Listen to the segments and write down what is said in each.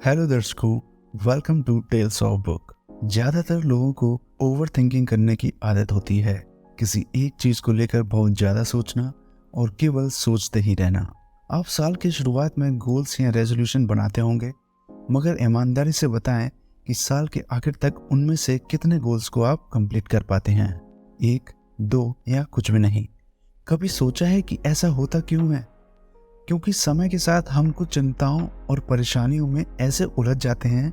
Hello दर्शकों, welcome to tales of book. ज़्यादातर लोगों को ओवर थिंकिंग करने की आदत होती है, किसी एक चीज़ को लेकर बहुत ज़्यादा सोचना और केवल सोचते ही रहना। आप साल की शुरुआत में गोल्स या रेजोल्यूशन बनाते होंगे, मगर ईमानदारी से बताएं कि साल के आखिर तक उनमें से कितने गोल्स को आप कंप्लीट कर पाते हैं? 1, 2 या कुछ भी नहीं। कभी सोचा है कि ऐसा होता क्यों है? क्योंकि समय के साथ हम कुछ चिंताओं और परेशानियों में ऐसे उलझ जाते हैं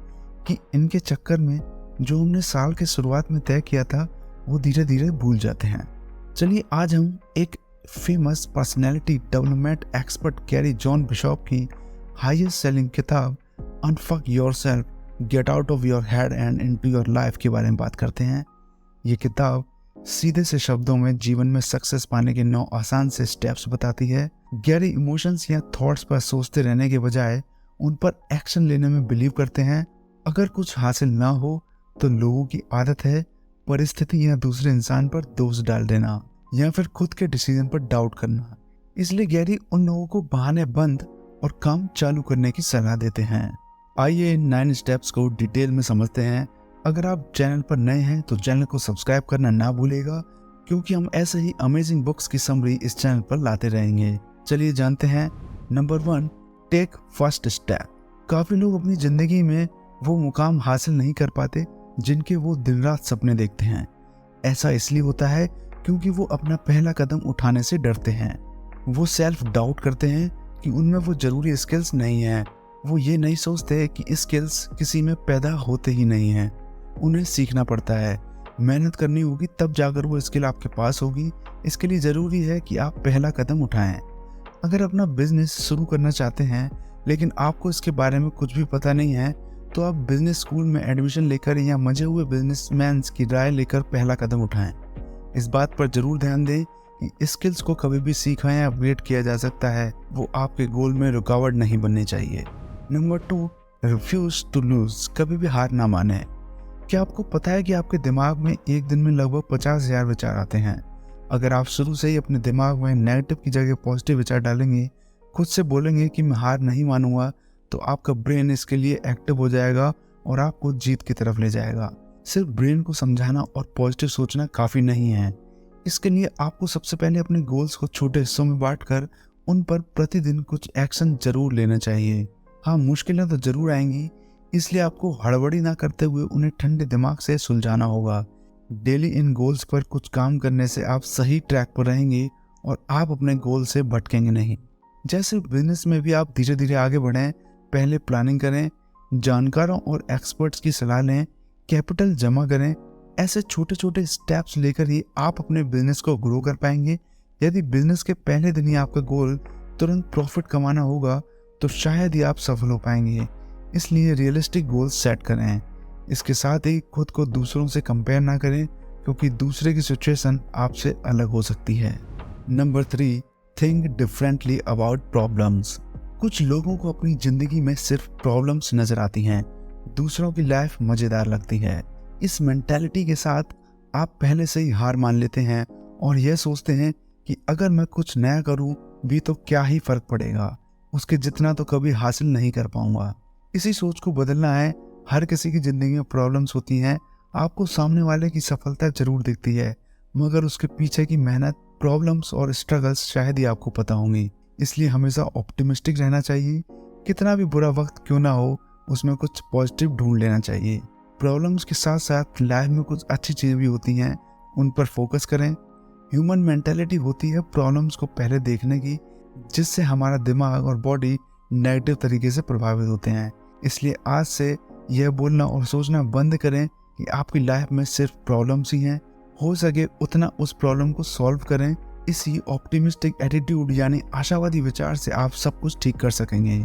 कि इनके चक्कर में जो हमने साल के शुरुआत में तय किया था वो धीरे धीरे भूल जाते हैं। चलिए आज हम एक famous personality development expert Gary John Bishop की हाईएस्ट सेलिंग किताब unfuck yourself, get out of your head and into your life के बारे में बात करते हैं। ये किताब सीधे से शब्दों में जीवन में सक्सेस पाने के 9 आसान से स्टेप्स बताती है। गैरी इमोशंस या थॉट्स पर सोचते रहने के बजाय उन पर एक्शन लेने में बिलीव करते हैं। अगर कुछ हासिल ना हो तो लोगों की आदत है परिस्थिति या दूसरे इंसान पर दोष डाल देना या फिर खुद के डिसीजन पर डाउट करना। इसलिए गैरी उन लोगों को बहाने बंद और काम चालू करने की सलाह देते हैं। आइए इन 9 स्टेप्स को डिटेल में समझते हैं। अगर आप चैनल पर नए हैं तो चैनल को सब्सक्राइब करना ना भूलिएगा, क्योंकि हम ऐसे ही अमेजिंग बुक्स की समरी इस चैनल पर लाते रहेंगे। चलिए जानते हैं। Number 1, take first step. काफी लोग अपनी जिंदगी में वो मुकाम हासिल नहीं कर पाते जिनके वो दिन रात सपने देखते हैं। ऐसा इसलिए होता है क्योंकि वो अपना पहला कदम उठाने से डरते हैं। वो सेल्फ डाउट करते हैं कि उनमें वो जरूरी स्किल्स नहीं है। वो ये नहीं सोचते कि स्किल्स किसी में पैदा होते ही नहीं हैं, उन्हें सीखना पड़ता है, मेहनत करनी होगी, तब जाकर वो स्किल आपके पास होगी। इसके लिए ज़रूरी है कि आप पहला कदम उठाएं। अगर अपना बिजनेस शुरू करना चाहते हैं लेकिन आपको इसके बारे में कुछ भी पता नहीं है, तो आप बिजनेस स्कूल में एडमिशन लेकर या मजे हुए बिजनेसमैन की राय लेकर पहला कदम उठाएं। इस बात पर जरूर ध्यान दें कि स्किल्स को कभी भी सीखा या अपग्रेड किया जा सकता है, वो आपके गोल में रुकावट नहीं बननी चाहिए। Number 2, refuse to lose. कभी भी हार ना माने। क्या आपको पता है कि आपके दिमाग में एक दिन में लगभग 50,000 विचार आते हैं? अगर आप शुरू से ही अपने दिमाग में नेगेटिव की जगह पॉजिटिव विचार डालेंगे, खुद से बोलेंगे कि मैं हार नहीं मानूंगा, तो आपका ब्रेन इसके लिए एक्टिव हो जाएगा और आपको जीत की तरफ ले जाएगा। सिर्फ ब्रेन को समझाना और पॉजिटिव सोचना काफ़ी नहीं है। इसके लिए आपको सबसे पहले अपने गोल्स को छोटे हिस्सों में बांटकर उन पर प्रतिदिन कुछ एक्शन जरूर लेना चाहिए। हाँ, मुश्किलें तो जरूर आएंगी, इसलिए आपको हड़बड़ी ना करते हुए उन्हें ठंडे दिमाग से सुलझाना होगा। डेली इन गोल्स पर कुछ काम करने से आप सही ट्रैक पर रहेंगे और आप अपने गोल से भटकेंगे नहीं। जैसे बिजनेस में भी आप धीरे धीरे आगे बढ़ें, पहले प्लानिंग करें, जानकारों और एक्सपर्ट्स की सलाह लें, कैपिटल जमा करें। ऐसे छोटे छोटे स्टेप्स लेकर ही आप अपने बिजनेस को ग्रो कर पाएंगे। यदि बिजनेस के पहले दिन ही आपका गोल तुरंत प्रॉफिट कमाना होगा तो शायद ही आप सफल हो पाएंगे। इसलिए रियलिस्टिक गोल्स सेट करें। इसके साथ ही खुद को दूसरों से कंपेयर ना करें, क्योंकि दूसरे की सिचुएशन आपसे अलग हो सकती है। Number 3, think differently about problems. कुछ लोगों को अपनी जिंदगी में सिर्फ प्रॉब्लम्स नजर आती हैं, दूसरों की लाइफ मजेदार लगती है। इस मेंटालिटी के साथ आप पहले से ही हार मान लेते हैं और यह सोचते हैं कि अगर मैं कुछ नया करूं भी तो क्या ही फर्क पड़ेगा, उसके जितना तो कभी हासिल नहीं कर पाऊंगा। इसी सोच को बदलना है। हर किसी की जिंदगी में प्रॉब्लम्स होती हैं। आपको सामने वाले की सफलता जरूर दिखती है, मगर उसके पीछे की मेहनत, प्रॉब्लम्स और स्ट्रगल्स शायद ही आपको पता होंगी। इसलिए हमेशा ऑप्टिमिस्टिक रहना चाहिए। कितना भी बुरा वक्त क्यों ना हो, उसमें कुछ पॉजिटिव ढूंढ लेना चाहिए। प्रॉब्लम्स के साथ साथ लाइफ में कुछ अच्छी चीज़ें भी होती हैं, उन पर फोकस करें। ह्यूमन मेंटालिटी होती है प्रॉब्लम्स को पहले देखने की, जिससे हमारा दिमाग और बॉडी नेगेटिव तरीके से प्रभावित होते हैं। इसलिए आज से यह बोलना और सोचना बंद करें कि आपकी लाइफ में सिर्फ प्रॉब्लम्स ही हैं। हो सके उतना उस प्रॉब्लम को सॉल्व करें। इसी ऑप्टिमिस्टिक एटीट्यूड यानी आशावादी विचार से आप सब कुछ ठीक कर सकेंगे।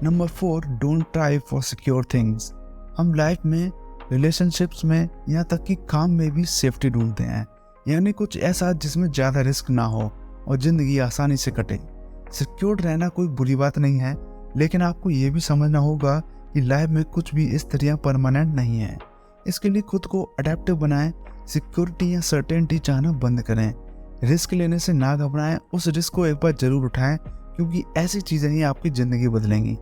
Number 4, don't try for secure things. हम लाइफ में, रिलेशनशिप्स में, यहाँ तक कि काम में भी सेफ्टी ढूंढते हैं, यानी कुछ ऐसा जिसमें ज़्यादा रिस्क ना हो और ज़िंदगी आसानी से कटे। सिक्योर रहना कोई बुरी बात नहीं है, लेकिन आपको ये भी समझना होगा कि लाइफ में कुछ भी इस तरह परमानेंट नहीं है। इसके लिए खुद को अडेप्टिव बनाएं। सिक्योरिटी या सर्टेनिटी चाहना बंद करें। रिस्क लेने से ना घबराएं, उस रिस्क को एक बार जरूर उठाएं, क्योंकि ऐसी चीज़ें ही आपकी ज़िंदगी बदलेंगी।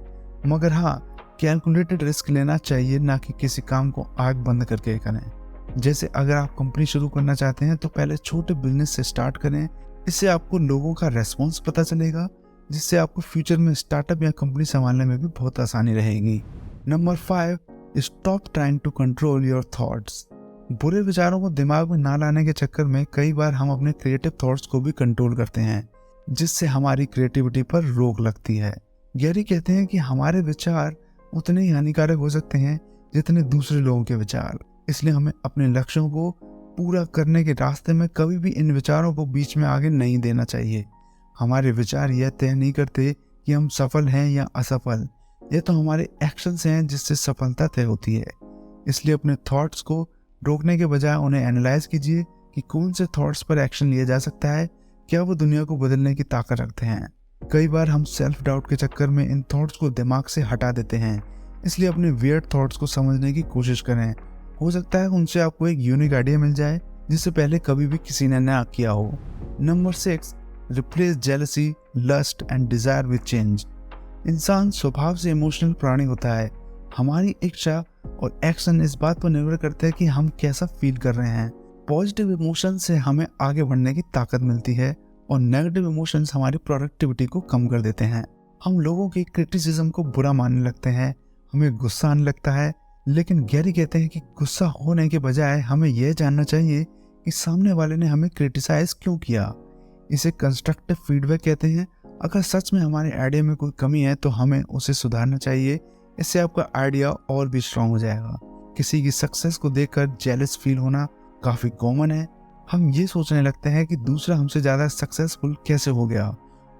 मगर हाँ, कैलकुलेटेड रिस्क लेना चाहिए, ना कि किसी काम को आग बंद करके करें। जैसे अगर आप कंपनी शुरू करना चाहते हैं तो पहले छोटे बिजनेस से स्टार्ट करें। इससे आपको लोगों का रेस्पॉन्स पता चलेगा, जिससे आपको फ्यूचर में स्टार्टअप या कंपनी संभालने में भी बहुत आसानी रहेगी। Number 5, stop trying to control your thoughts. बुरे विचारों को दिमाग में ना लाने के चक्कर में कई बार हम अपने क्रिएटिव थॉट्स को भी कंट्रोल करते हैं, जिससे हमारी क्रिएटिविटी पर रोक लगती है। गैरी कहते हैं कि हमारे विचार उतने ही हानिकारक हो सकते हैं जितने दूसरे लोगों के विचार। इसलिए हमें अपने लक्ष्यों को पूरा करने के रास्ते में कभी भी इन विचारों को बीच में आगे नहीं देना चाहिए। हमारे विचार यह तय नहीं करते कि हम सफल हैं या असफल, ये तो हमारे एक्शंस हैं जिससे सफलता तय होती है। इसलिए अपने थॉट्स को रोकने के बजाय उन्हें एनालाइज कीजिए कि कौन से थॉट्स पर एक्शन लिया जा सकता है, क्या वो दुनिया को बदलने की ताकत रखते हैं। कई बार हम सेल्फ डाउट के चक्कर में इन थॉट्स को दिमाग से हटा देते हैं। इसलिए अपने वियर्ड थॉट्स को समझने की कोशिश करें। हो सकता है उनसे आपको एक यूनिक आइडिया मिल जाए जिससे पहले कभी भी किसी ने ना किया हो। Number 6, replace jealousy, lust and desire with change. इंसान स्वभाव से इमोशनल प्राणी होता है। हमारी इच्छा और एक्शन इस बात पर निर्भर करते हैं कि हम कैसा फील कर रहे हैं। पॉजिटिव इमोशन से हमें आगे बढ़ने की ताकत मिलती है और नेगेटिव इमोशंस हमारी प्रोडक्टिविटी को कम कर देते हैं। हम लोगों की क्रिटिसिज्म को बुरा मानने लगते हैं, हमें गुस्सा आने लगता है। लेकिन गैरी कहते हैं कि गुस्सा होने के बजाय हमें यह जानना चाहिए कि सामने वाले ने हमें क्रिटिसाइज क्यों किया। इसे कंस्ट्रक्टिव फीडबैक कहते हैं। अगर सच में हमारे आइडिया में कोई कमी है तो हमें उसे सुधारना चाहिए। इससे आपका आइडिया और भी स्ट्रांग हो जाएगा। किसी की सक्सेस को देखकर जेलस फील होना काफ़ी कॉमन है। हम ये सोचने लगते हैं कि दूसरा हमसे ज़्यादा सक्सेसफुल कैसे हो गया।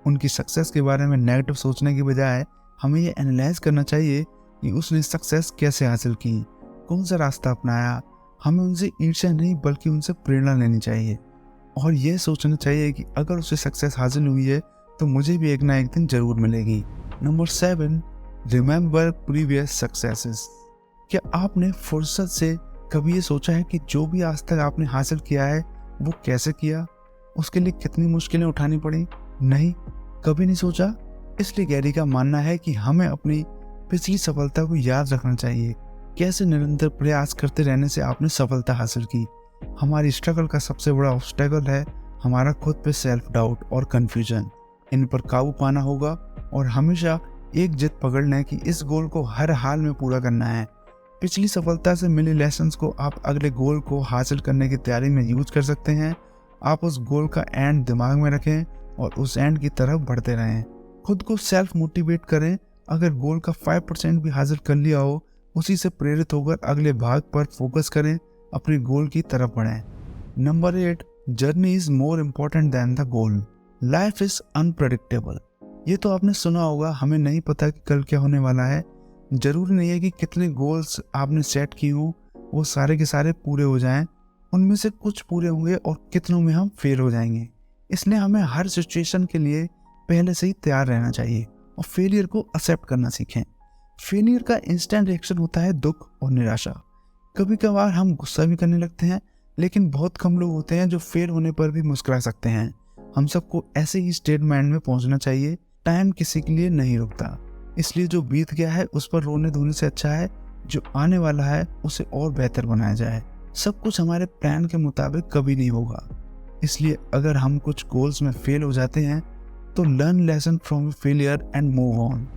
उनकी सक्सेस के बारे में नेगेटिव सोचने की बजाय हमें ये एनालाइज करना चाहिए कि उसने सक्सेस कैसे हासिल की, कौन सा रास्ता अपनाया। हमें उनसे ईर्ष्या नहीं बल्कि उनसे प्रेरणा लेनी चाहिए और ये सोचना चाहिए कि अगर उसे सक्सेस हासिल हुई है तो मुझे भी एक ना एक दिन जरूर मिलेगी। Number 7, remember previous successes. क्या आपने फुर्सत से कभी ये सोचा है कि जो भी आज तक आपने हासिल किया है वो कैसे किया, उसके लिए कितनी मुश्किलें उठानी पड़ी? नहीं, कभी नहीं सोचा। इसलिए गैरी का मानना है कि हमें अपनी पिछली सफलता को याद रखना चाहिए। कैसे निरंतर प्रयास करते रहने से आपने सफलता हासिल की। हमारी स्ट्रगल का सबसे बड़ा ऑब्स्टेकल है हमारा खुद पे सेल्फ डाउट और कंफ्यूजन। इन पर काबू पाना होगा और हमेशा एक जिद पकड़ना कि इस गोल को हर हाल में पूरा करना है। पिछली सफलता से मिले लेसन्स को आप अगले गोल को हासिल करने की तैयारी में यूज कर सकते हैं। आप उस गोल का एंड दिमाग में रखें और उस एंड की तरफ बढ़ते रहें। खुद को सेल्फ मोटिवेट करें। अगर गोल का 5% भी हासिल कर लिया हो, उसी से प्रेरित होकर अगले भाग पर फोकस करें, अपने गोल की तरफ बढ़ें। Number 8, journey is more important than the goal. Life is unpredictable. ये तो आपने सुना होगा, हमें नहीं पता कि कल क्या होने वाला है। जरूरी नहीं है कि कितने गोल्स आपने सेट किए हों वो सारे के सारे पूरे हो जाएं। उनमें से कुछ पूरे होंगे और कितनों में हम फेल हो जाएंगे। इसलिए हमें हर सिचुएशन के लिए पहले से ही तैयार रहना चाहिए और फेलियर को एक्सेप्ट करना सीखें। फेलियर का इंस्टेंट रिएक्शन होता है दुख और निराशा। कभी कभार हम गुस्सा भी करने लगते हैं, लेकिन बहुत कम लोग होते हैं जो फेल होने पर भी मुस्कुरा सकते हैं। हम सबको ऐसे ही स्टेट माइंड में पहुंचना चाहिए। टाइम किसी के लिए नहीं रुकता, इसलिए जो बीत गया है उस पर रोने धोने से अच्छा है जो आने वाला है उसे और बेहतर बनाया जाए। सब कुछ हमारे प्लान के मुताबिक कभी नहीं होगा, इसलिए अगर हम कुछ गोल्स में फेल हो जाते हैं तो learn lesson from failure and move on.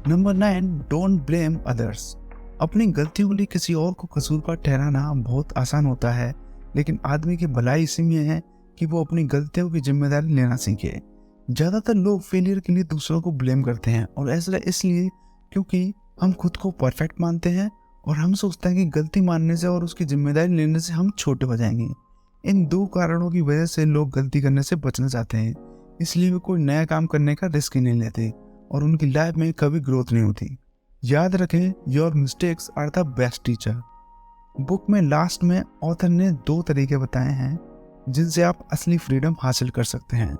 Number 9, don't blame others. अपनी गलतियों के लिए किसी और को कसूरवार ठहराना बहुत आसान होता है, लेकिन आदमी की भलाई इसी में है कि वो अपनी गलतियों की जिम्मेदारी लेना सीखे। ज़्यादातर लोग फेलियर के लिए दूसरों को ब्लेम करते हैं और ऐसा इसलिए क्योंकि हम खुद को परफेक्ट मानते हैं और हम सोचते हैं कि गलती मानने से और उसकी जिम्मेदारी लेने से हम छोटे हो जाएंगे। इन दो कारणों की वजह से लोग गलती करने से बचना चाहते हैं, इसलिए वे कोई नया काम करने का रिस्क ही नहीं लेते और उनकी लाइफ में कभी ग्रोथ नहीं होती। याद रखें, your mistakes are the best teacher. Book में लास्ट में ऑथर ने 2 तरीके बताए हैं जिनसे आप असली फ्रीडम हासिल कर सकते हैं,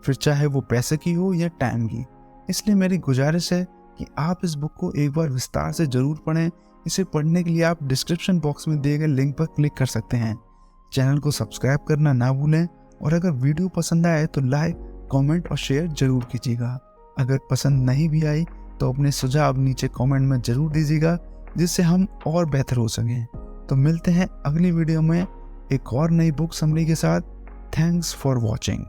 फिर चाहे वो पैसे की हो या टाइम की। इसलिए मेरी गुजारिश है कि आप इस बुक को एक बार विस्तार से जरूर पढ़ें। इसे पढ़ने के लिए आप डिस्क्रिप्शन बॉक्स में दिए गए लिंक पर क्लिक कर सकते हैं। चैनल को सब्सक्राइब करना ना भूलें और अगर वीडियो पसंद आए तो लाइक, कमेंट और शेयर जरूर कीजिएगा। अगर पसंद नहीं भी आई तो अपने सुझाव नीचे कमेंट में ज़रूर दीजिएगा, जिससे हम और बेहतर हो सकें। तो मिलते हैं अगली वीडियो में एक और नई बुक समरी के साथ। Thanks for watching.